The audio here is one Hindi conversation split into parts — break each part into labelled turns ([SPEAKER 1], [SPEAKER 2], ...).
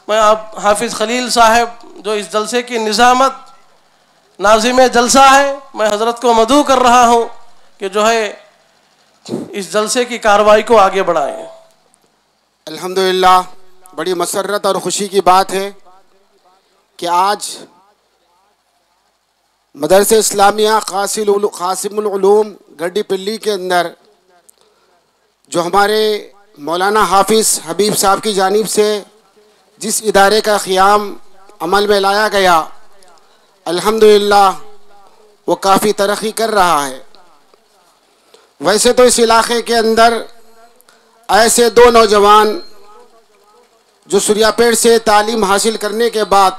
[SPEAKER 1] मैं आप हाफिज़ खलील साहब जो इस जलसे की निज़ामत नाज़िम जलसा है, मैं हज़रत को मदऊ कर रहा हूँ कि जो है इस जलसे की कार्रवाई को आगे बढ़ाएँ।
[SPEAKER 2] अल्हम्दुलिल्लाह, बड़ी मसर्रत और ख़ुशी की बात है कि आज मदरसे इस्लामिया क़ासिमुल उलूम गड्डी पिल्ली के अंदर जो हमारे मौलाना हाफिज़ हबीब साहब की जानिब से जिस इदारे का क़याम अमल में लाया गया, अल्हम्दुलिल्लाह वो काफ़ी तरक्की कर रहा है। वैसे तो इस इलाक़े के अंदर ऐसे दो नौजवान जो सुरियापेट से तालीम हासिल करने के बाद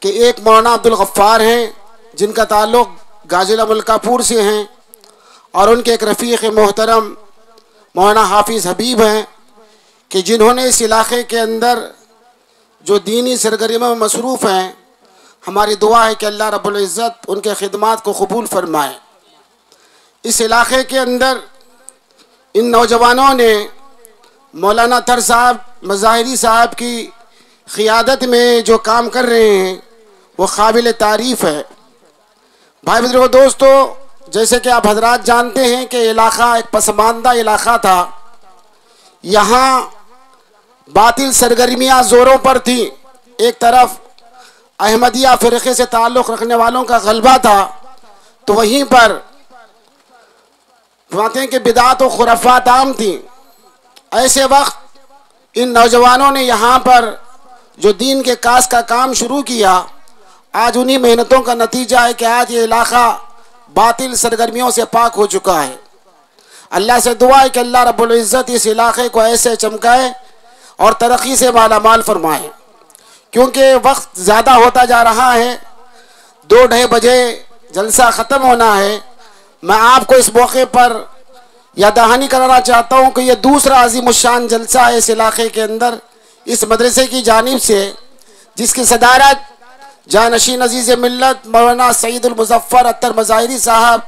[SPEAKER 2] कि एक मौलाना अब्दुल गफ़्फ़ार हैं जिनका ताल्लुक़ गाज़िला मुल्कापुर से हैं, और उनके एक रफ़ीक़ मोहतरम मौलाना हाफिज़ हबीब हैं कि जिन्होंने इस इलाक़े के अंदर जो दीनी सरगर्मियों में मसरूफ़ हैं, हमारी दुआ है कि अल्लाह रब्बुल इज़्ज़त उनके ख़िदमात को कबूल फ़रमाए। इस इलाक़े के अंदर इन नौजवानों ने मौलाना तर साहब मज़ाहिरी साहब की क़ियादत में जो काम कर रहे हैं वो काबिल तारीफ़ है। भाई बुजुर्गों, दोस्तों, जैसे कि आप हजरात जानते हैं कि इलाक़ा एक पसमानदा इलाक़ा था। यहाँ बातिल सरगर्मियाँ ज़ोरों पर थी। एक तरफ अहमदिया फ़िरक़े से ताल्लुक़ रखने वालों का गलबा था, तो वहीं पर बातें कि बिदात और खुराफात आम थी। ऐसे वक्त इन नौजवानों ने यहाँ पर जो दीन के कास का काम शुरू किया, आज उन्हीं मेहनतों का नतीजा है कि आज ये इलाक़ा बातिल सरगर्मियों से पाक हो चुका है। अल्लाह से दुआ है कि अल्लाह रब्बुल इज़्ज़त इस इलाक़े को ऐसे चमकाए और तरक्की से मालामाल फरमाए, क्योंकि वक्त ज़्यादा होता जा रहा है। 2-2:30 बजे जलसा ख़त्म होना है। मैं आपको इस मौके पर यह दहानी कराना चाहता हूँ कि यह दूसरा अज़ीमुश्शान जलसा है इस इलाक़े के अंदर, इस मदरसे की जानिब से, जिसकी सदारत जानशीन अज़ीज़ मिल्लत मौलाना सईदुल मुज़फ़्फ़र अत्तर मज़ाहिरी साहब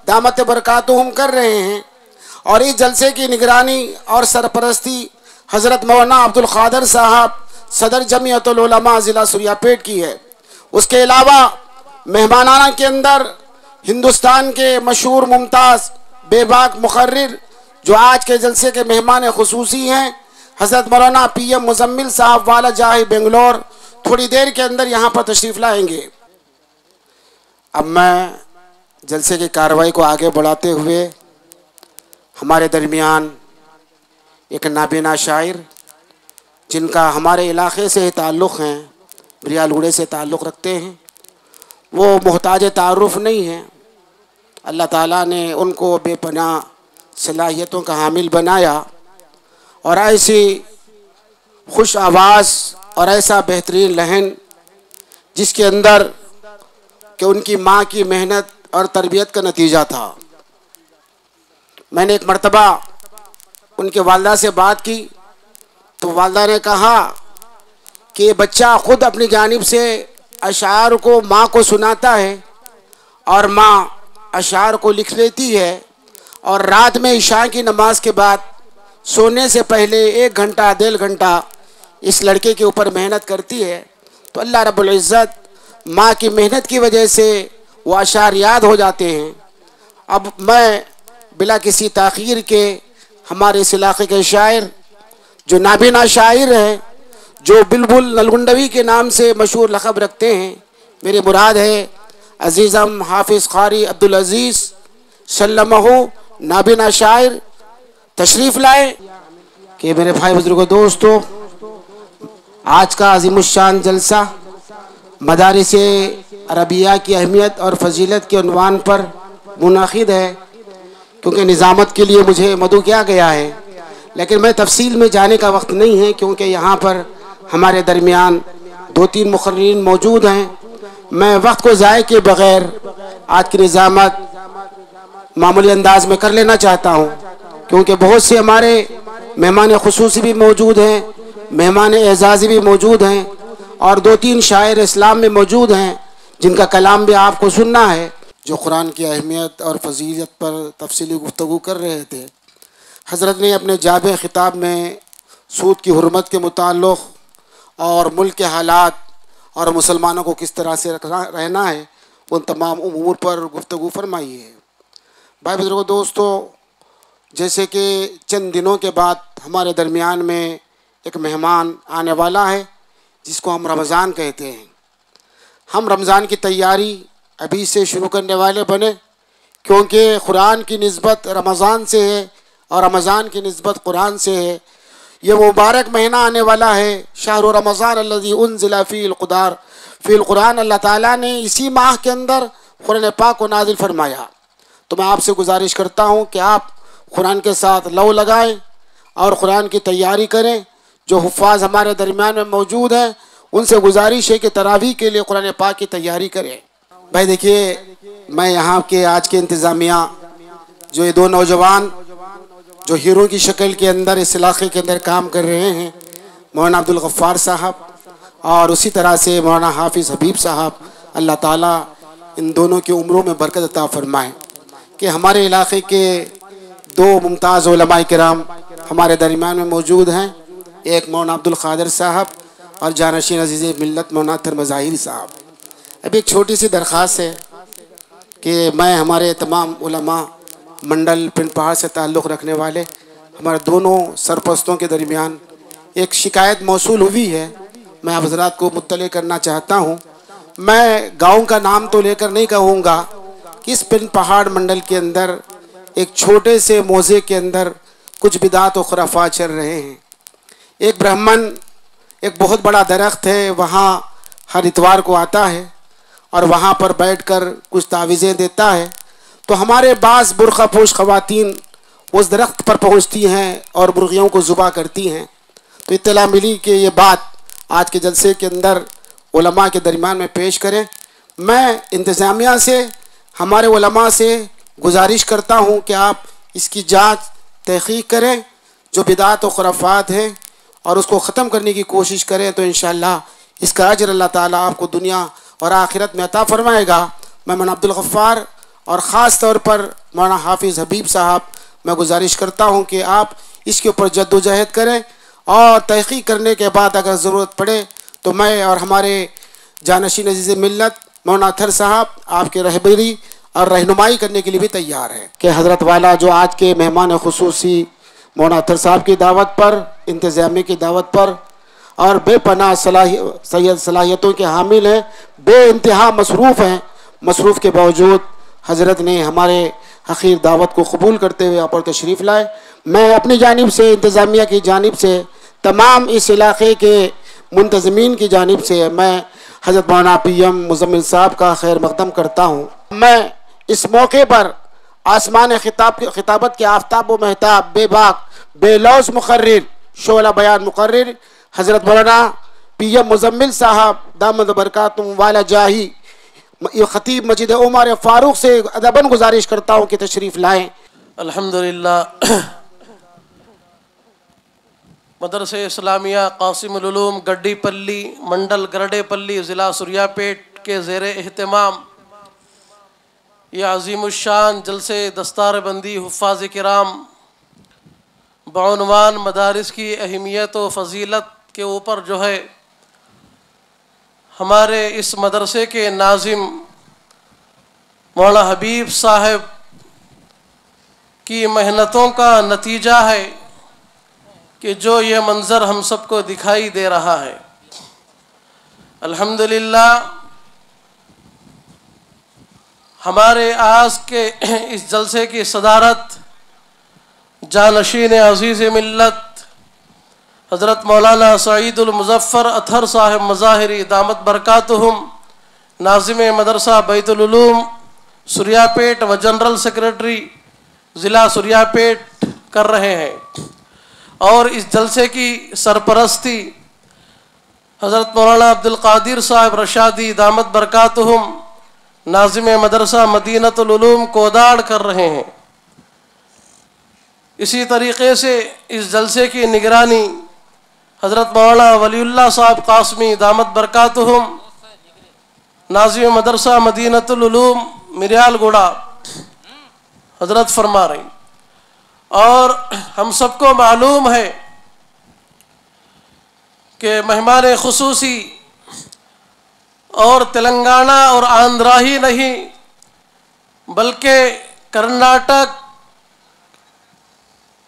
[SPEAKER 2] दामत बरकातुहुम कर रहे हैं, और इस जलसे की निगरानी और सरपरस्ती हज़रत मौलाना अब्दुल क़ादिर साहब सदर जमीयतुल उलमा ज़िला सुरियापेट की है। उसके अलावा मेहमानाना के अंदर हिंदुस्तान के मशहूर मुमताज़ बेबाक मुक़र्रिर जो आज के जलसे के मेहमान ख़ुसूसी हैं, हज़रत मौलाना PM मुज़म्मिल साहब वाला जाहि बेंगलोर, थोड़ी देर के अंदर यहाँ पर तशरीफ़ लाएंगे। अब मैं जलसे की कार्रवाई को आगे बढ़ाते हुए हमारे दरमियान एक नाबीना शायर जिनका हमारे इलाक़े से ताल्लुक़ हैं, ब्रियालूड़े से ताल्लुक़ रखते हैं, वो मोहताज तारुफ़ नहीं हैं। अल्लाह ताला ने उनको बेपनाह सलाहियतों का हामिल बनाया और ऐसी खुश आवाज़ और ऐसा बेहतरीन लहन जिसके अंदर कि उनकी माँ की मेहनत और तरबियत का नतीजा था। मैंने एक मर्तबा उनके वालदा से बात की तो वालदा ने कहा कि ये बच्चा ख़ुद अपनी जानिब से अशार को माँ को सुनाता है और माँ अशार को लिख लेती है, और रात में इशा की नमाज के बाद सोने से पहले 1 घंटा 1.5 घंटा इस लड़के के ऊपर मेहनत करती है। तो अल्लाह रब्बुल इज़्ज़त माँ की मेहनत की वजह से वो अशार याद हो जाते हैं। अब मैं बिला किसी ताख़ीर के हमारे इस इलाक़े के शायर जो नाबीना शायर हैं, जो बुलबुल नलगुंडवी के नाम से मशहूर लक़ब रखते हैं, मेरी मुराद है अज़ीज़म हाफिज़ क़ारी अब्दुल अज़ीज़ सल्लमहु नाबीना शायर तशरीफ़ लाए। कि मेरे भाई बुजुर्गों, दोस्तों, आज का अज़ीमुश्शान जलसा मदारिस अरबिया की अहमियत और फजीलत के उन्वान पर मुनाक़िद है, क्योंकि निज़ामत के लिए मुझे मदऊ किया गया है, लेकिन मैं तफसील में जाने का वक्त नहीं है, क्योंकि यहाँ पर हमारे दरमियान 2-3 मुक़र्रिरीन मौजूद हैं। मैं वक्त को ज़ाय के बग़ैर आज की निज़ामत मामूली अंदाज में कर लेना चाहता हूँ, क्योंकि बहुत से हमारे मेहमान ख़ुसूसी भी मौजूद हैं, मेहमान एज़ाज़ी भी मौजूद हैं, और 2-3 शायर इस्लाम में मौजूद हैं जिनका कलाम भी आपको सुनना है, जो कुरान की अहमियत और फजीलत पर तफसीली गुफ्तगू कर रहे थे। हज़रत ने अपने जाब ख़िताब में सूद की हुर्मत के मुताल्लिक़ और मुल्क के हालात और मुसलमानों को किस तरह से रहना है, उन तमाम उमूर पर गुफ्तगू फरमाई है। भाई बुजुर्गों, दोस्तों, जैसे कि चंद दिनों के बाद हमारे दरमियान में एक मेहमान आने वाला है जिसको हम रमज़ान कहते हैं। हम रमज़ान की तैयारी अभी से शुरू करने वाले बने, क्योंकि कुरान की निस्बत रमज़ान से है और रमज़ान की निस्बत कुरान से है। ये मुबारक महीना आने वाला है, शहर रमज़ान अल्लज़ी उन्ज़िला फ़ील कुरान। अल्लाह ताला ने इसी माह के अंदर कुरान पाक को नाज़िल फरमाया। तो मैं आपसे गुजारिश करता हूँ कि आप कुरान के साथ लौ लगाएं और कुरान की तैयारी करें। जो हुफ़ाज़ हमारे दरमियान में मौजूद हैं, उनसे गुजारिश है कि तरावी के लिए कुरान पाक की तैयारी करें। भाई देखिए, मैं यहाँ के आज के इंतज़ामिया, जो ये दो नौजवान जो हीरो की शक्ल के अंदर इस इलाके के अंदर काम कर रहे हैं, मौलाना अब्दुल गफ़्फ़ार साहब और उसी तरह से मौलाना हाफिज़ हबीब साहब, अल्लाह ताला इन दोनों की उम्रों में बरकत अता फरमाए कि हमारे इलाके के दो मुमताज़ उलमाए किराम हमारे दरमियान में मौजूद हैं। एक मौलाना अब्दुल क़ादिर साहब और जानशीन अज़ीज़ मिल्लत मौलाना अख्तर मज़ाहिरी साहब। अभी एक छोटी सी दरख्वास्त है कि मैं हमारे तमाम उलमा मंडल पिंड पहाड़ से ताल्लुक़ रखने वाले हमारे दोनों सरपरस्तों के दरमियान एक शिकायत मौसूल हुई है। मैं आप हज़रात को मुत्तले करना चाहता हूँ। मैं गांव का नाम तो लेकर नहीं कहूँगा कि इस पिंड पहाड़ मंडल के अंदर एक छोटे से मौज़े के अंदर कुछ बिदात और खुराफात चल रहे हैं। एक ब्राह्मण एक बहुत बड़ा दरख्त है, वहाँ हर इतवार को आता है और वहाँ पर बैठकर कुछ तावीज़ें देता है। तो हमारे बाज़ बुरखा पोश ख़वातीन उस दरख्त पर पहुँचती हैं और मुर्गियों को ज़ुबा करती हैं। तो इत्तला मिली कि ये बात आज के जलसे के अंदर उलमा के दरमियान में पेश करें। मैं इंतज़ामिया से, हमारे उलमा से गुजारिश करता हूँ कि आप इसकी जाँच तहक़ीक़ करें, जो बिदात और खुराफात हैं, और उसको ख़त्म करने की कोशिश करें। तो इंशाअल्लाह इसका अजर अल्लाह ताला आपको दुनिया और आखिरत में अता फरमाएगा। मैं मौलाना अब्दुल गफ़्फ़ार और ख़ास तौर पर मौलाना हाफिज़ हबीब साहब, मैं गुजारिश करता हूँ कि आप इसके ऊपर जद्दोजहद करें और तहक़ीक़ करने के बाद अगर ज़रूरत पड़े तो मैं और हमारे जानशीन अज़ीज़ मिल्लत मौलाना अत्तर साहब आपके रहबरी और रहनुमाई करने के लिए भी तैयार है। कि हज़रत वाला जो आज के मेहमान ख़ुसूसी मौलाना अत्तर साहब की दावत पर, इंतज़ामिया की दावत पर और बेपनाह सलाहियतों के हामिल हैं, बेइंतहा मसरूफ़ हैं, मसरूफ़ के बावजूद हज़रत ने हमारे हक़ीर दावत को कबूल करते हुए यहाँ पर तशरीफ़ लाए। मैं अपनी जानिब से, इंतज़ामिया की जानिब से, तमाम इस इलाक़े के मुंतज़मीन की जानिब से मैं हज़रत मौलाना PM मुज़म्मिल साहब का खैर मक़दम करता हूँ। मैं इस मौके पर आसमान खिताबत के आफ्ताब व महताब, बेबाक बेलौज़ मुक़र्रिर, शोला बयान मुक़र्रिर हज़रत मौलाना PM मुज़म्मिल साहब दामद बरकातुहुम वाला जाही ख़तीब मस्जिद उमर फ़ारूक से अदबन गुजारिश करता हूँ कि तशरीफ़ लाएँ।
[SPEAKER 1] अल्हम्दुलिल्लाह। मदरसे इस्लामिया क़ासिमुल उलूम गड्डीपल्ली, मंडल गरडेपल्ली, ज़िला सुरियापेट के ज़ेरे एहतमाम ये अज़ीमुश्शान जलसे दस्तार बंदी हुफ़्फ़ाज़ किराम बउनवान मदारिस की अहमियत व फ़जीलत के ऊपर जो है हमारे इस मदरसे के नाज़िम मौलाना हबीब साहब की मेहनतों का नतीजा है कि जो ये मंज़र हम सबको दिखाई दे रहा है। अल्हम्दुलिल्लाह, हमारे आज के इस जलसे की सदारत जानशीन अज़ीज़ मिल्लत हज़रत मौलाना सईदुल मुज़फ़्फ़र अत्तर साहब मज़ाहिरी दामत बरकातुहुम, नाज़िम मदरसा बैतुल उलूम सुरियापेट व जनरल सेक्रेटरी ज़िला सुरियापेट कर रहे हैं। और इस जलसे की सरपरस्ती हज़रत मौलाना अब्दुल क़ादिर साहब रशादी दामत बरकातुहुम, नाज़िम मदरसा मदीनतुल उलूम कोदाड़ कर रहे हैं। इसी तरीक़े से इस जलसे की निगरानी हज़रत मौलाना वलीउल्लाह साहब क़ासमी दामत बरकातुहुम, नाज़िम मदरसा मदीनतुल उलूम मिर्यालगुड़ा हज़रत फरमा रही। और हम सबको मालूम है के मेहमान खुसूसी और तेलंगाना और आंध्रा ही नहीं बल्कि कर्नाटक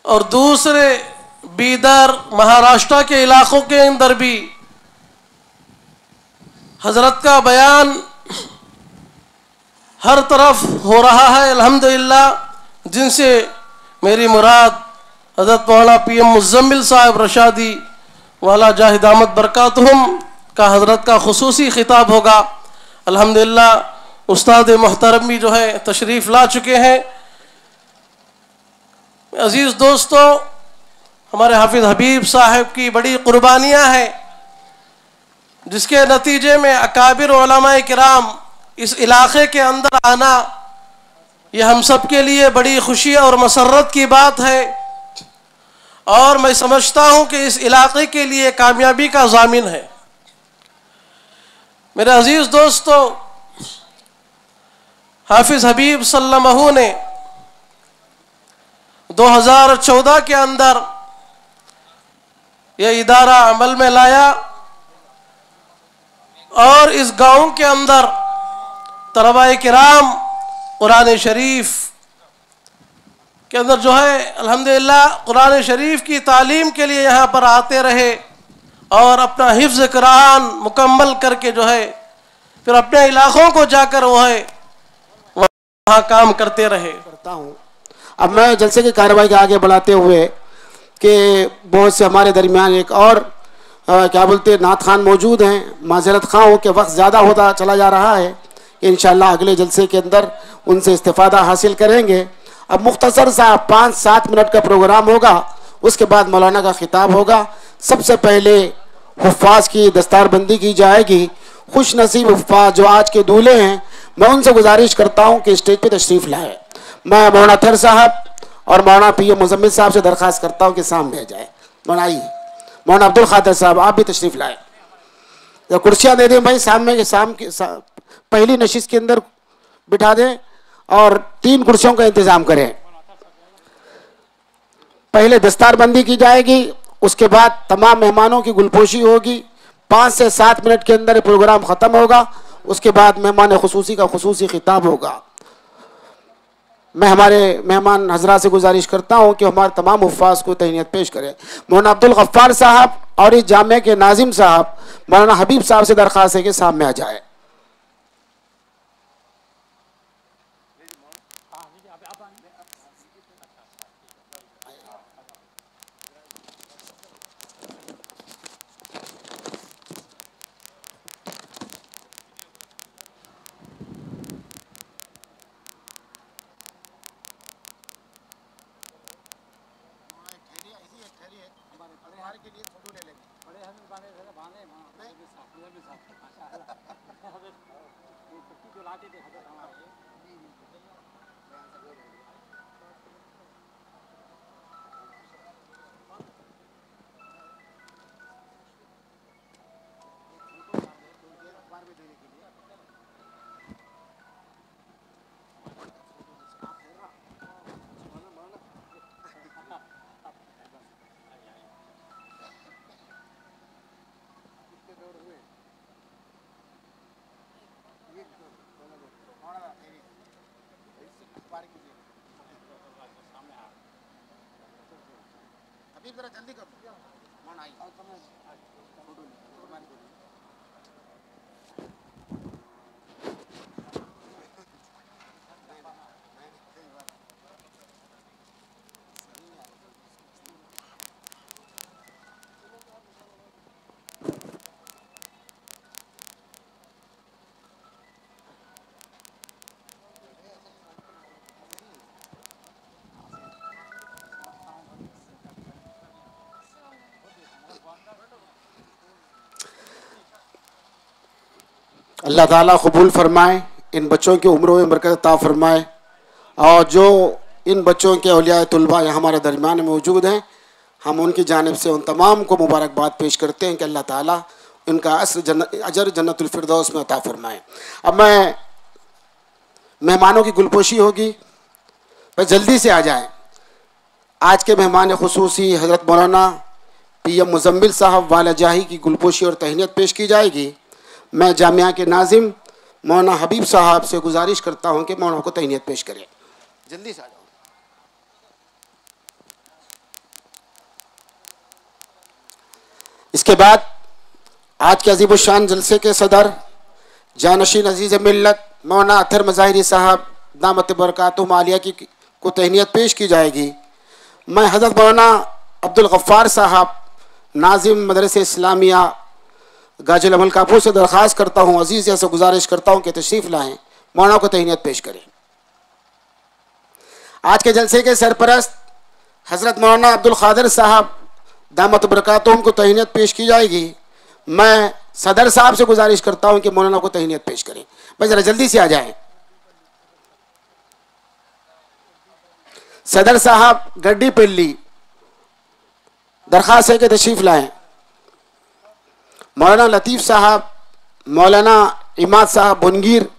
[SPEAKER 1] और दूसरे बीदर महाराष्ट्र के इलाक़ों के अंदर भी हज़रत का बयान हर तरफ हो रहा है अल्हम्दुलिल्लाह, जिनसे मेरी मुराद हज़रत मौलाना PM मुज़म्मिल साहब रशादी वाला जाहिद अहमद बरकातुहुम का हज़रत का खुसूसी खिताब होगा। अल्हम्दुलिल्लाह उस्ताद मोहतरम भी जो है तशरीफ़ ला चुके हैं। अज़ीज़ दोस्तों, हमारे हाफिज़ हबीब साहब की बड़ी कुर्बानियाँ हैं, जिसके नतीजे में अकाबिर उलमाए किराम इस इलाक़े के अंदर आना यह हम सब के लिए बड़ी खुशी और मसर्रत की बात है, और मैं समझता हूँ कि इस इलाक़े के लिए कामयाबी का ज़ामिन है। मेरे अज़ीज़ दोस्तों, हाफिज़ हबीब सल्लल्लाहु ने 2014 के अंदर यह इदारा अमल में लाया और इस गांव के अंदर तलबाए किराम कुरान शरीफ के अंदर जो है अल्हम्दुलिल्लाह कुरान शरीफ की तालीम के लिए यहाँ पर आते रहे और अपना हिफ्ज़ कुरान मुकम्मल करके जो है फिर अपने इलाक़ों को जाकर वो है वहाँ काम करते रहे।
[SPEAKER 2] करता हूँ अब मैं जलसे की कार्रवाई के आगे बढ़ाते हुए कि बहुत से हमारे दरमियान एक और क्या बोलते हैं नात खान मौजूद हैं। माजरत खां हो के वक्त ज़्यादा होता चला जा रहा है, इंशाअल्लाह अगले जलसे के अंदर उनसे इस्तिफ़ादा हासिल करेंगे। अब मुख्तसर सा 5-7 मिनट का प्रोग्राम होगा, उसके बाद मौलाना का खिताब होगा। सबसे पहले हुफ़ाज़ की दस्तारबंदी की जाएगी। खुश नसीब हुफ़ाज़ जो आज के दूल्हे हैं, मैं उनसे गुजारिश करता हूँ कि स्टेज पे तशरीफ़ लाए। मैं मौलाना थर साहब और मौलाना PM मुज़म्मिल साहब से दरख्वास्त करता हूँ कि सामने आ जाए। मौलाना आइए, मौलाना अब्दुल क़ादिर साहब आप भी तशरीफ़ लाए। कुर्सियाँ दे दें भाई, पहली नशिस्त के अंदर बिठा दें और 3 कुर्सियों का इंतज़ाम करें। पहले दस्तारबंदी की जाएगी, उसके बाद तमाम मेहमानों की गुलपोशी होगी। 5 से 7 मिनट के अंदर प्रोग्राम ख़त्म होगा। उसके बाद मेहमान खुसूसी का खुसूसी खिताब होगा। मैं हमारे मेहमान हजरा से गुजारिश करता हूँ कि हमारे तमाम हुफ़ाज़ को तहनीत पेश करें। मौलाना अब्दुल गफ्फार साहब और इस जामे के नाजिम साहब मौलाना हबीब साहब से दरख्वास्त है कि सामने आ जाए। अभी जरा जल्दी कर दो। कौन आई? अल्लाह ताला कबूल फरमाए, इन बच्चों की उम्रों में बरकत अता फरमाए। और जो इन बच्चों के औलिया तुलबा यहाँ हमारे दरमियान मौजूद हैं, हम उनकी जानिब से उन तमाम को मुबारकबाद पेश करते हैं कि अल्लाह ताला उनका अजर जन्नतुल फिरदौस में अता फरमाए। अब मैं मेहमानों की गुलपोशी होगी, बस जल्दी से आ जाएं। आज के मेहमान खुसूसी हज़रत मौलाना PM मुजम्मिल साहब वाला जाही की गुलपोशी और तहनीत पेश की जाएगी। मैं जामिया के नाजिम मौलाना हबीब साहब से गुजारिश करता हूं कि मौलाना को तहनीत पेश करें। जल्दी से आ जाओ। इसके बाद आज के अजीब शान जलसे के सदर जानशीन अजीज़ मिल्लत मौलाना अतहर मज़ाहिरी साहब दामत बरकातुहुम आलिया की को तहनीत पेश की जाएगी। मैं हज़रत मौलाना अब्दुल गफ़्फ़ार साहब नाजिम मदरसे इस्लामिया गाजिल अमल कापुर से दरख्वास्त करता हूँ, अजीज़ से गुजारिश करता हूँ कि तशरीफ़ लाएँ, मौलाना को तहनीत पेश करें। आज के जलसे के सरपरस्त हज़रत मौलाना अब्दुल क़ादिर साहब दामत बरकातुहुम को तहनीत पेश की जाएगी। मैं सदर साहब से गुजारिश करता हूँ कि मौलाना को तहनीत पेश करें। बस ज़रा जल्दी से आ जाएं। सदर साहब गड्डी पिल्ली दरख्वास्त है कि तशरीफ़ लाएँ। मौलाना लतीफ़ साहब, मौलाना इमाद साहब बुनगीर,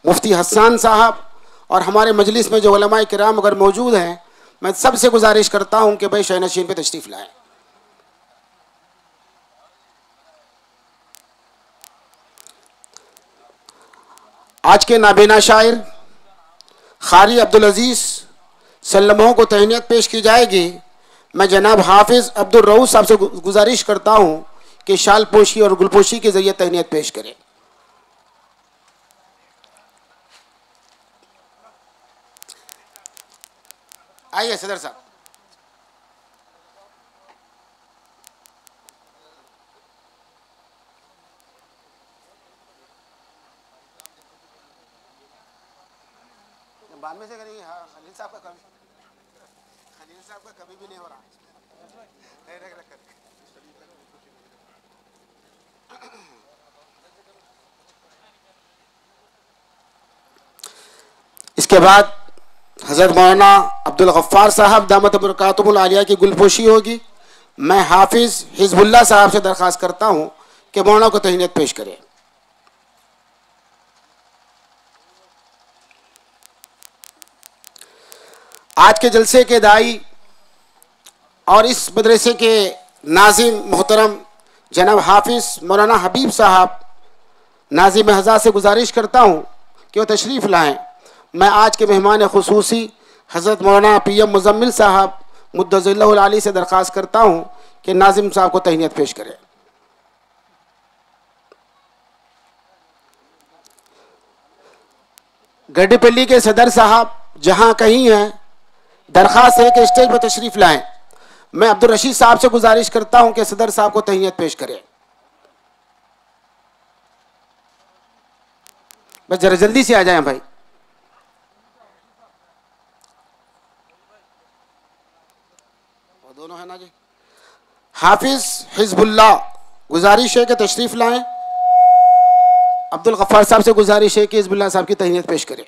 [SPEAKER 2] मुफ्ती हसन साहब और हमारे मजलिस में जो उलमाए किराम अगर मौजूद हैं, मैं सबसे गुजारिश करता हूँ कि भाई शहनशीन पे तशरीफ़ लाएँ। आज के नाबीना शायर ख़ारी अब्दुल अजीज़ सल्लमों को तहनीत पेश की जाएगी। मैं जनाब हाफिज़ अब्दुल रऊफ़ साहब से गुजारिश करता हूँ कि शाल पोशी और गुलपोशी के ज़रिए तहनीत पेश करें। आइए सदर साहब। बाद में से करेंगे। हाँ, खलील साहब का कभी भी नहीं हो रहा। इसके बाद हज़रत मौलाना अब्दुल गफ़्फ़ार साहब दामत बरकातुहुम आलिया की गुलपोशी होगी। मैं हाफिज़ हिज़्बुल्लाह साहब से दरख्वास्त करता हूँ कि मौलाना को तहनीत पेश करें। आज के जलसे के दाई और इस मदरसे के नाजिम मोहतरम जनाब हाफिज़ मौलाना हबीब साहब नाजिम हज़ा से गुजारिश करता हूँ कि वो तशरीफ़ लाएँ। मैं आज के मेहमान खुसूसी हज़रत मौलाना PM मुजम्मिल साहब मुद्दज़िल्लहुल आली से दरख्वास्त करता हूँ कि नाजिम साहब को तहनीत पेश करें। गड्डीपल्ली के सदर साहब जहाँ कहीं हैं, दरख्वास्त है कि स्टेज पर तशरीफ़ लाएँ। मैं अब्दुल रशीद साहब से गुजारिश करता हूँ कि सदर साहब को तहनीत पेश करें। बस जरा जल्दी से आ जाएं भाई। वो दोनों है ना जी। हाफिज़ हिज़्बुल्लाह गुजारिश है कि तशरीफ़ लाएँ। अब्दुल गफ़्फ़ार साहब से गुजारिश है कि हिज़्बुल्लाह साहब की तहनीत पेश करें।